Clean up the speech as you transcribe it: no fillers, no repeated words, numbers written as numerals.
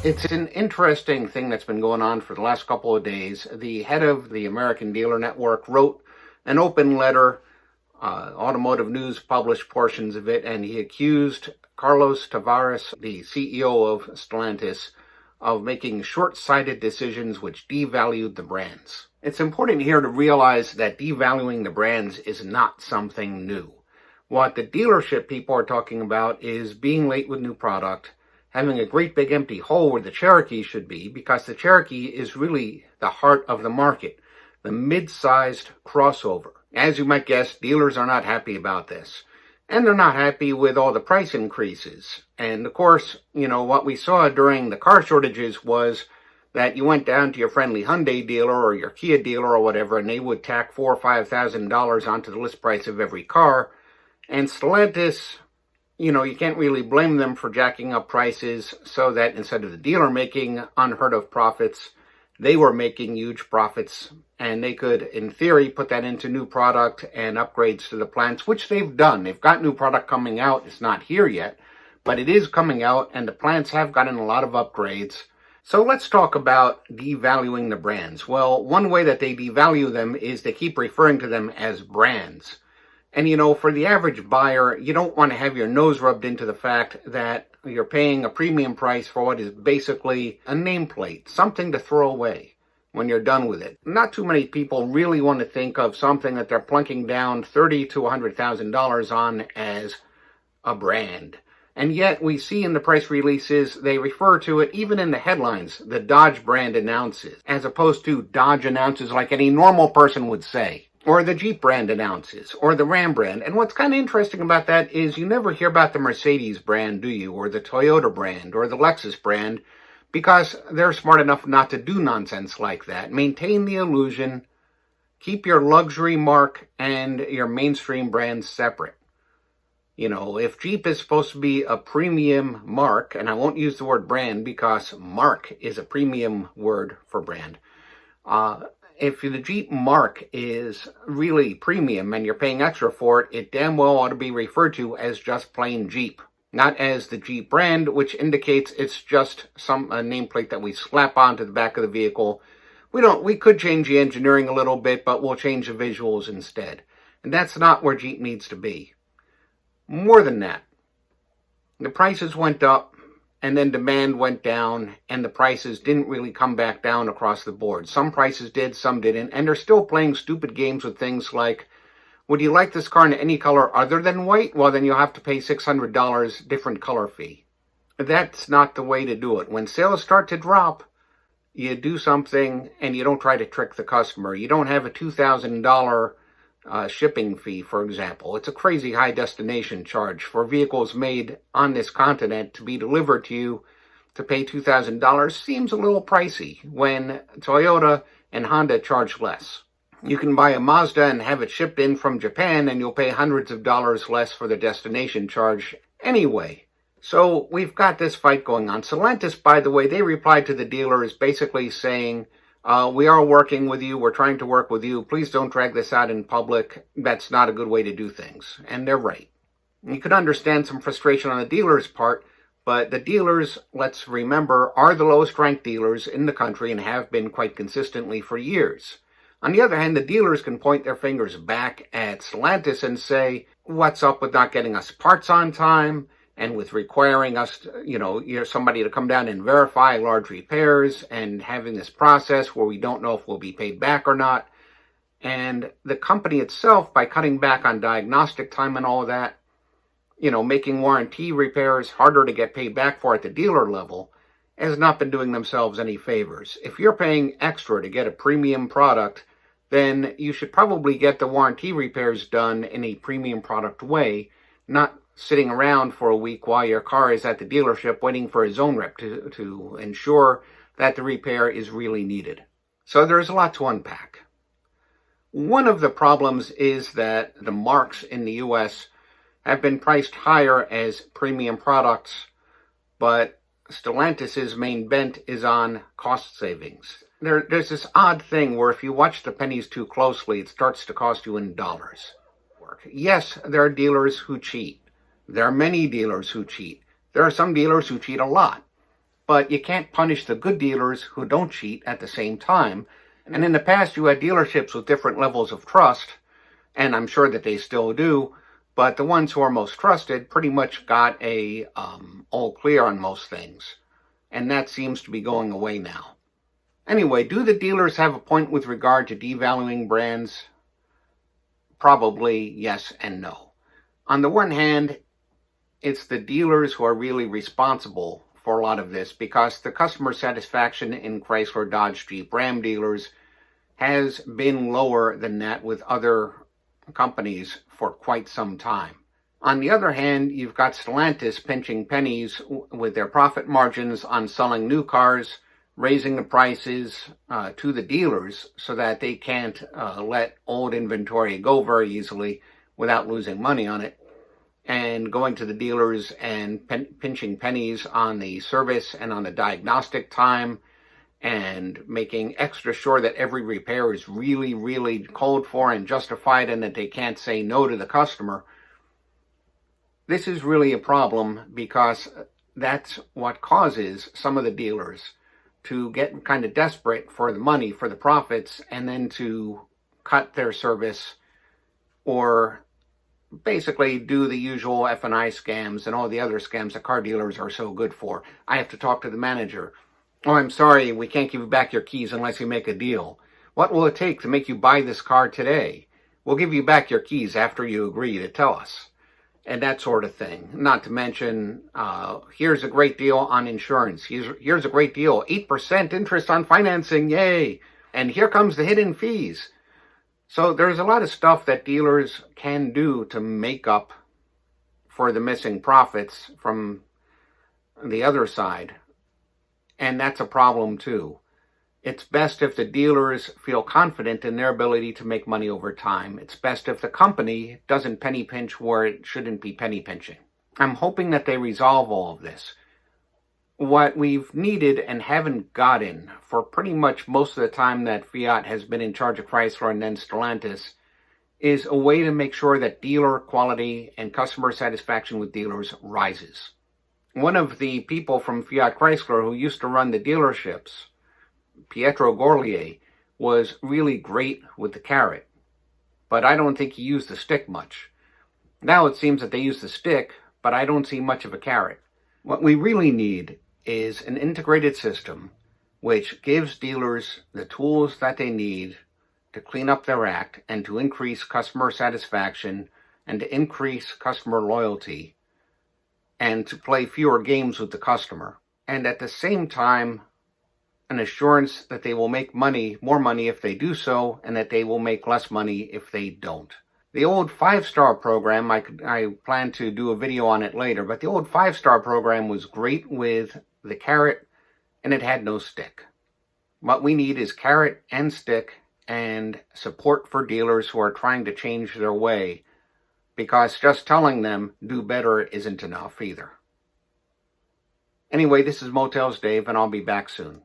It's an interesting thing that's been going on for the last couple of days. The head of the American Dealer Network wrote an open letter. Automotive News published portions of it, and he accused Carlos Tavares, the CEO of Stellantis, of making short-sighted decisions which devalued the brands. It's important here to realize that devaluing the brands is not something new. What the dealership people are talking about is being late with new product, having a great big empty hole where the Cherokee should be, because the Cherokee is really the heart of the market, the mid-sized crossover. As you might guess, dealers are not happy about this. And they're not happy with all the price increases. And of course, what we saw during the car shortages was that you went down to your friendly Hyundai dealer or your Kia dealer or whatever, and they would tack $4,000 or $5,000 onto the list price of every car. And Stellantis, you can't really blame them for jacking up prices so that instead of the dealer making unheard of profits, they were making huge profits, and they could, in theory, put that into new product and upgrades to the plants, which they've done. They've got new product coming out. It's not here yet, but it is coming out, and the plants have gotten a lot of upgrades. So let's talk about devaluing the brands. Well, one way that they devalue them is they keep referring to them as brands. And, for the average buyer, you don't want to have your nose rubbed into the fact that you're paying a premium price for what is basically a nameplate, something to throw away when you're done with it. Not too many people really want to think of something that they're plunking down $30,000 to $100,000 on as a brand. And yet we see in the press releases, they refer to it, even in the headlines, the Dodge brand announces, as opposed to Dodge announces like any normal person would say. Or the Jeep brand announces, or the Ram brand. And what's kind of interesting about that is you never hear about the Mercedes brand, do you? Or the Toyota brand, or the Lexus brand, because they're smart enough not to do nonsense like that. Maintain the illusion, keep your luxury mark and your mainstream brands separate. If Jeep is supposed to be a premium mark, and I won't use the word brand because mark is a premium word for brand, if the Jeep mark is really premium and you're paying extra for it, it damn well ought to be referred to as just plain Jeep, not as the Jeep brand, which indicates it's just a nameplate that we slap onto the back of the vehicle. We could change the engineering a little bit, but we'll change the visuals instead. And that's not where Jeep needs to be. More than that, the prices went up, and then demand went down, and the prices didn't really come back down across the board. Some prices did, some didn't, and they're still playing stupid games with things like, would you like this car in any color other than white? Well, then you'll have to pay $600 different color fee. That's not the way to do it. When sales start to drop, you do something, and you don't try to trick the customer. You don't have a $2,000 shipping fee, for example. It's a crazy high destination charge for vehicles made on this continent to be delivered to you. To pay $2,000 seems a little pricey when Toyota and Honda charge less. You can buy a Mazda and have it shipped in from Japan, and you'll pay hundreds of dollars less for the destination charge anyway. So we've got this fight going on. Stellantis, by the way, they replied to the dealers basically saying, we are working with you. We're trying to work with you. Please don't drag this out in public. That's not a good way to do things. And they're right. You could understand some frustration on the dealer's part, but the dealers, let's remember, are the lowest ranked dealers in the country and have been quite consistently for years. On the other hand, the dealers can point their fingers back at Stellantis and say, what's up with not getting us parts on time? And with requiring us, somebody to come down and verify large repairs and having this process where we don't know if we'll be paid back or not. And the company itself, by cutting back on diagnostic time and all of that, making warranty repairs harder to get paid back for at the dealer level, has not been doing themselves any favors. If you're paying extra to get a premium product, then you should probably get the warranty repairs done in a premium product way, not sitting around for a week while your car is at the dealership waiting for his own rep to ensure that the repair is really needed. So there's a lot to unpack. One of the problems is that the marks in the US have been priced higher as premium products, but Stellantis' main bent is on cost savings. There's this odd thing where if you watch the pennies too closely, it starts to cost you in dollars. Yes, there are dealers who cheat. There are many dealers who cheat. There are some dealers who cheat a lot. but you can't punish the good dealers who don't cheat at the same time. And in the past, you had dealerships with different levels of trust, and I'm sure that they still do, but the ones who are most trusted pretty much got a all clear on most things. And that seems to be going away now. Anyway, do the dealers have a point with regard to devaluing brands? Probably yes and no. On the one hand, it's the dealers who are really responsible for a lot of this, because the customer satisfaction in Chrysler, Dodge, Jeep, Ram dealers has been lower than that with other companies for quite some time. On the other hand, you've got Stellantis pinching pennies with their profit margins on selling new cars, raising the prices to the dealers so that they can't let old inventory go very easily without losing money on it, and going to the dealers and pinching pennies on the service and on the diagnostic time, and making extra sure that every repair is really, really called for and justified, and that they can't say no to the customer. This is really a problem, because that's what causes some of the dealers to get kind of desperate for the money, for the profits, and then to cut their service or basically do the usual F&I scams and all the other scams that car dealers are so good for. I have to talk to the manager. Oh, I'm sorry, we can't give you back your keys unless you make a deal. What will it take to make you buy this car today? We'll give you back your keys after you agree to tell us. And that sort of thing. Not to mention, here's a great deal on insurance. Here's a great deal, 8% interest on financing, yay! And here comes the hidden fees. So there's a lot of stuff that dealers can do to make up for the missing profits from the other side. And that's a problem too. It's best if the dealers feel confident in their ability to make money over time. It's best if the company doesn't penny pinch where it shouldn't be penny pinching. I'm hoping that they resolve all of this. What we've needed and haven't gotten for pretty much most of the time that Fiat has been in charge of Chrysler and then Stellantis is a way to make sure that dealer quality and customer satisfaction with dealers rises. One of the people from Fiat Chrysler who used to run the dealerships, Pietro Gorlier, was really great with the carrot, but I don't think he used the stick much. Now it seems that they use the stick, but I don't see much of a carrot. What we really need is an integrated system which gives dealers the tools that they need to clean up their act and to increase customer satisfaction and to increase customer loyalty and to play fewer games with the customer. And at the same time, an assurance that they will make more money if they do so, and that they will make less money if they don't. The old 5-star program, I plan to do a video on it later, but the old 5-star program was great with the carrot, and it had no stick. What we need is carrot and stick and support for dealers who are trying to change their way, because just telling them do better isn't enough either. Anyway, this is Motels Dave, and I'll be back soon.